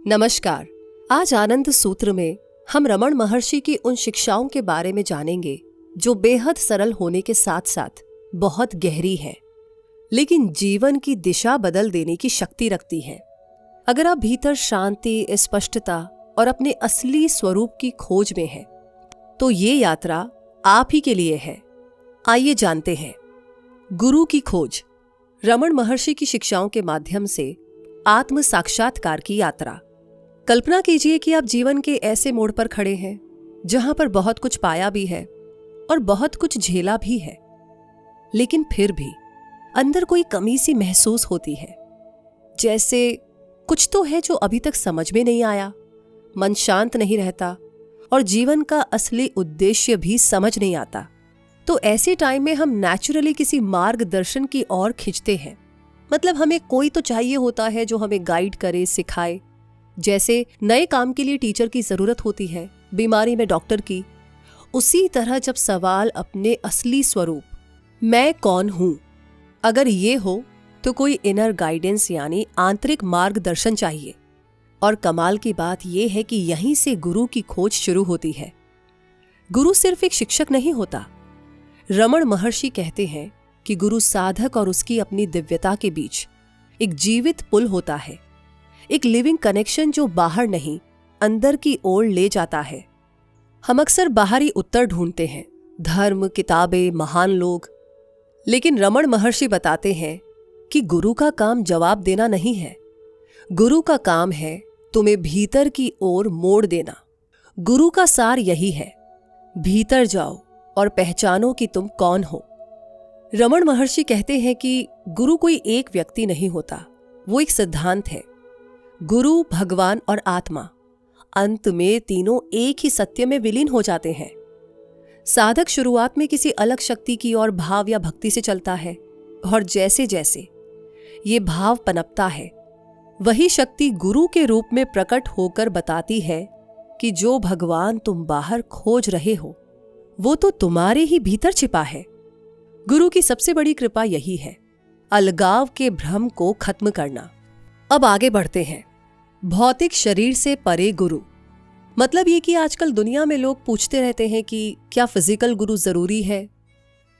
नमस्कार। आज आनंद सूत्र में हम रमण महर्षि की उन शिक्षाओं के बारे में जानेंगे जो बेहद सरल होने के साथ साथ बहुत गहरी है, लेकिन जीवन की दिशा बदल देने की शक्ति रखती है। अगर आप भीतर शांति, स्पष्टता और अपने असली स्वरूप की खोज में हैं, तो ये यात्रा आप ही के लिए है। आइए जानते हैं गुरु की खोज, रमण महर्षि की शिक्षाओं के माध्यम से आत्म साक्षात्कार की यात्रा। कल्पना कीजिए कि आप जीवन के ऐसे मोड़ पर खड़े हैं जहां पर बहुत कुछ पाया भी है और बहुत कुछ झेला भी है, लेकिन फिर भी अंदर कोई कमी सी महसूस होती है। जैसे कुछ तो है जो अभी तक समझ में नहीं आया, मन शांत नहीं रहता और जीवन का असली उद्देश्य भी समझ नहीं आता। तो ऐसे टाइम में हम नेचुरली किसी मार्गदर्शन की ओर खिंचते हैं। मतलब हमें कोई तो चाहिए होता है जो हमें गाइड करे, सिखाए। जैसे नए काम के लिए टीचर की जरूरत होती है, बीमारी में डॉक्टर की, उसी तरह जब सवाल अपने असली स्वरूप मैं कौन हूं, अगर ये हो तो कोई इनर गाइडेंस यानी आंतरिक मार्गदर्शन चाहिए। और कमाल की बात यह है कि यहीं से गुरु की खोज शुरू होती है। गुरु सिर्फ एक शिक्षक नहीं होता। रमण महर्षि कहते हैं कि गुरु साधक और उसकी अपनी दिव्यता के बीच एक जीवित पुल होता है, एक लिविंग कनेक्शन जो बाहर नहीं अंदर की ओर ले जाता है। हम अक्सर बाहरी उत्तर ढूंढते हैं, धर्म, किताबें, महान लोग, लेकिन रमण महर्षि बताते हैं कि गुरु का काम जवाब देना नहीं है। गुरु का काम है तुम्हें भीतर की ओर मोड़ देना। गुरु का सार यही है, भीतर जाओ और पहचानो कि तुम कौन हो। रमण महर्षि कहते हैं कि गुरु कोई एक व्यक्ति नहीं होता, वो एक सिद्धांत है। गुरु, भगवान और आत्मा, अंत में तीनों एक ही सत्य में विलीन हो जाते हैं। साधक शुरुआत में किसी अलग शक्ति की ओर भाव या भक्ति से चलता है, और जैसे जैसे ये भाव पनपता है, वही शक्ति गुरु के रूप में प्रकट होकर बताती है कि जो भगवान तुम बाहर खोज रहे हो वो तो तुम्हारे ही भीतर छिपा है। गुरु की सबसे बड़ी कृपा यही है, अलगाव के भ्रम को खत्म करना। अब आगे बढ़ते हैं। भौतिक शरीर से परे गुरु, मतलब ये कि आजकल दुनिया में लोग पूछते रहते हैं कि क्या फिजिकल गुरु जरूरी है।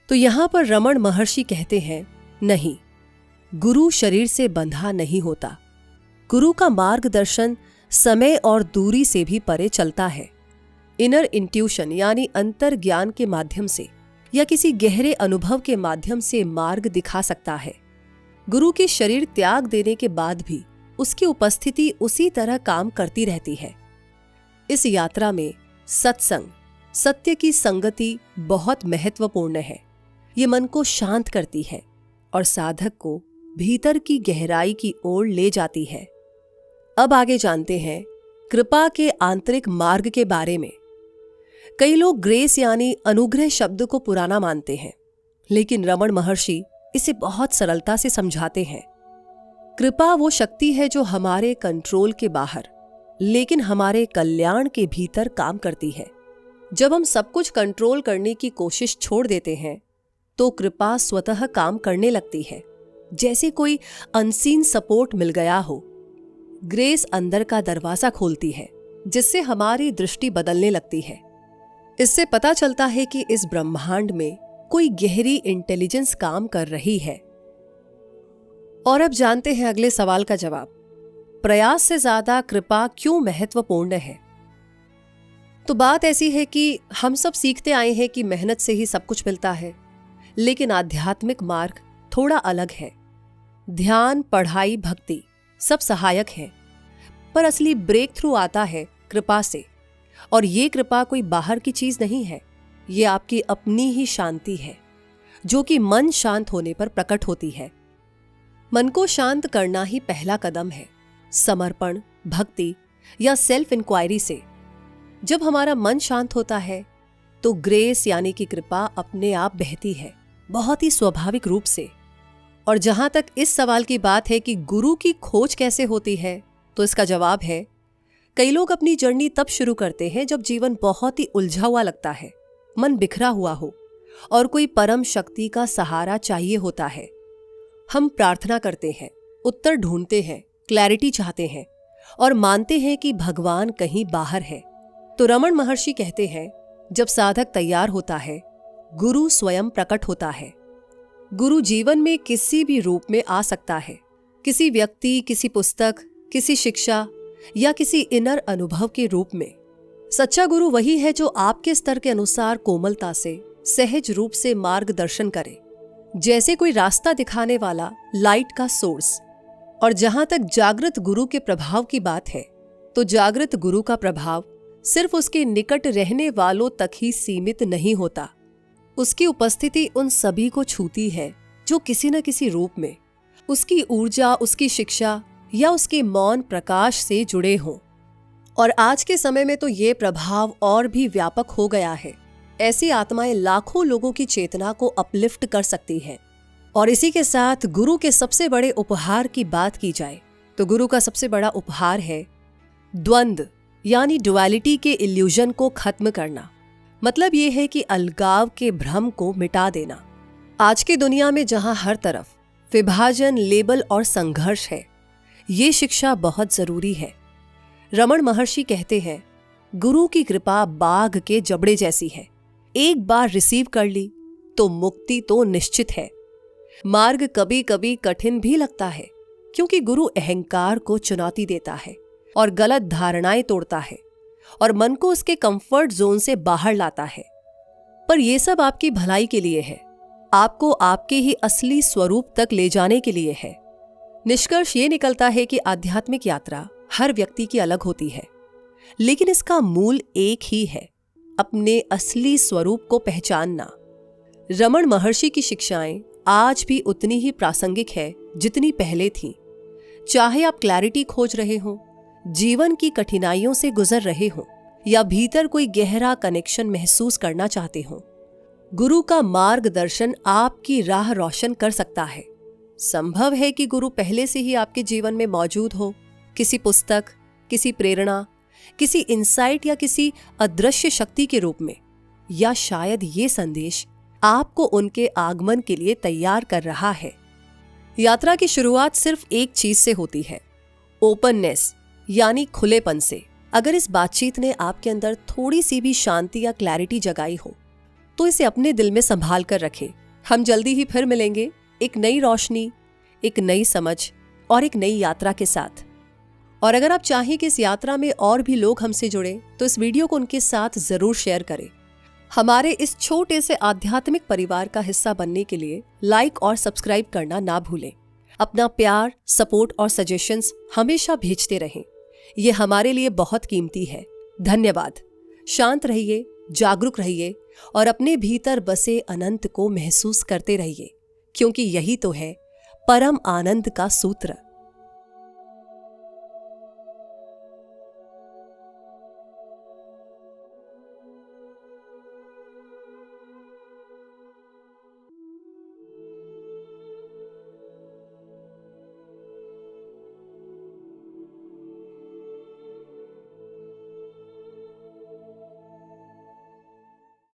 तो यहां पर रमण महर्षि कहते हैं, नहीं, गुरु शरीर से बंधा नहीं होता। गुरु का मार्गदर्शन समय और दूरी से भी परे चलता है। इनर इंट्यूशन यानी अंतर ज्ञान के माध्यम से या किसी गहरे अनुभव के माध्यम से मार्ग दिखा सकता है। गुरु के शरीर त्याग देने के बाद भी उसकी उपस्थिति उसी तरह काम करती रहती है। इस यात्रा में सत्संग, सत्य की संगति बहुत महत्वपूर्ण है। ये मन को शांत करती है और साधक को भीतर की गहराई की ओर ले जाती है। अब आगे जानते हैं कृपा के आंतरिक मार्ग के बारे में। कई लोग ग्रेस यानी अनुग्रह शब्द को पुराना मानते हैं, लेकिन रमण महर्षि इसे बहुत सरलता से समझाते हैं। कृपा वो शक्ति है जो हमारे कंट्रोल के बाहर, लेकिन हमारे कल्याण के भीतर काम करती है। जब हम सब कुछ कंट्रोल करने की कोशिश छोड़ देते हैं, तो कृपा स्वतः काम करने लगती है, जैसे कोई अनसीन सपोर्ट मिल गया हो। ग्रेस अंदर का दरवाजा खोलती है, जिससे हमारी दृष्टि बदलने लगती है। इससे पता चलता है कि इस ब्रह्मांड में कोई गहरी इंटेलिजेंस काम कर रही है। और अब जानते हैं अगले सवाल का जवाब, प्रयास से ज्यादा कृपा क्यों महत्वपूर्ण है। तो बात ऐसी है कि हम सब सीखते आए हैं कि मेहनत से ही सब कुछ मिलता है, लेकिन आध्यात्मिक मार्ग थोड़ा अलग है। ध्यान, पढ़ाई, भक्ति सब सहायक है, पर असली ब्रेक थ्रू आता है कृपा से। और ये कृपा कोई बाहर की चीज नहीं है, ये आपकी अपनी ही शांति है, जो कि मन शांत होने पर प्रकट होती है। मन को शांत करना ही पहला कदम है, समर्पण, भक्ति या सेल्फ इंक्वायरी से। जब हमारा मन शांत होता है तो ग्रेस यानी कि कृपा अपने आप बहती है, बहुत ही स्वाभाविक रूप से। और जहां तक इस सवाल की बात है कि गुरु की खोज कैसे होती है, तो इसका जवाब है, कई लोग अपनी जर्नी तब शुरू करते हैं जब जीवन बहुत ही उलझा हुआ लगता है, मन बिखरा हुआ हो और कोई परम शक्ति का सहारा चाहिए होता है। हम प्रार्थना करते हैं, उत्तर ढूंढते हैं, क्लैरिटी चाहते हैं, और मानते हैं कि भगवान कहीं बाहर है। तो रमण महर्षि कहते हैं, जब साधक तैयार होता है, गुरु स्वयं प्रकट होता है। गुरु जीवन में किसी भी रूप में आ सकता है, किसी व्यक्ति, किसी पुस्तक, किसी शिक्षा या किसी इनर अनुभव के रूप में। सच्चा गुरु वही है जो आपके स्तर के अनुसार कोमलता से, सहज रूप से मार्गदर्शन करे, जैसे कोई रास्ता दिखाने वाला लाइट का सोर्स। और जहां तक जागृत गुरु के प्रभाव की बात है, तो जागृत गुरु का प्रभाव सिर्फ उसके निकट रहने वालों तक ही सीमित नहीं होता। उसकी उपस्थिति उन सभी को छूती है जो किसी न किसी रूप में उसकी ऊर्जा, उसकी शिक्षा या उसके मौन प्रकाश से जुड़े हों। और आज के समय में तो ये प्रभाव और भी व्यापक हो गया है। ऐसी आत्माएं लाखों लोगों की चेतना को अपलिफ्ट कर सकती हैं। और इसी के साथ गुरु के सबसे बड़े उपहार की बात की जाए तो गुरु का सबसे बड़ा उपहार है द्वंद्व, यानी डुअलिटी के इल्यूजन को खत्म करना। मतलब ये है कि अलगाव के भ्रम को मिटा देना। आज की दुनिया में जहां हर तरफ विभाजन, लेबल और संघर्ष है, ये शिक्षा बहुत जरूरी है। रमण महर्षि कहते हैं, गुरु की कृपा बाघ के जबड़े जैसी है। एक बार रिसीव कर ली तो मुक्ति तो निश्चित है। मार्ग कभी कभी कठिन भी लगता है, क्योंकि गुरु अहंकार को चुनौती देता है और गलत धारणाएं तोड़ता है और मन को उसके कंफर्ट जोन से बाहर लाता है। पर यह सब आपकी भलाई के लिए है, आपको आपके ही असली स्वरूप तक ले जाने के लिए है। निष्कर्ष ये निकलता है कि आध्यात्मिक यात्रा हर व्यक्ति की अलग होती है, लेकिन इसका मूल एक ही है, अपने असली स्वरूप को पहचानना। रमण महर्षि की शिक्षाएं आज भी उतनी ही प्रासंगिक है जितनी पहले थीं। चाहे आप क्लैरिटी खोज रहे हो, जीवन की कठिनाइयों से गुजर रहे हो या भीतर कोई गहरा कनेक्शन महसूस करना चाहते हो, गुरु का मार्गदर्शन आपकी राह रोशन कर सकता है। संभव है कि गुरु पहले से ही आपके जीवन में मौजूद हो, किसी पुस्तक, किसी प्रेरणा, किसी इंसाइट या किसी अदृश्य शक्ति के रूप में, या शायद ये संदेश आपको उनके आगमन के लिए तैयार कर रहा है। यात्रा की शुरुआत सिर्फ एक चीज से होती है, ओपननेस, यानी खुलेपन से। अगर इस बातचीत ने आपके अंदर थोड़ी सी भी शांति या क्लैरिटी जगाई हो, तो इसे अपने दिल में संभाल कर रखें। हम जल्दी ही फिर मिलेंगे एक नई रोशनी, एक नई समझ और एक नई यात्रा के साथ। और अगर आप चाहें कि इस यात्रा में और भी लोग हमसे जुड़े, तो इस वीडियो को उनके साथ जरूर शेयर करें। हमारे इस छोटे से आध्यात्मिक परिवार का हिस्सा बनने के लिए लाइक और सब्सक्राइब करना ना भूलें। अपना प्यार, सपोर्ट और सजेशंस हमेशा भेजते रहें, ये हमारे लिए बहुत कीमती है। धन्यवाद। शांत रहिए, जागरूक रहिए और अपने भीतर बसे अनंत को महसूस करते रहिए, क्योंकि यही तो है परम आनंद का सूत्र।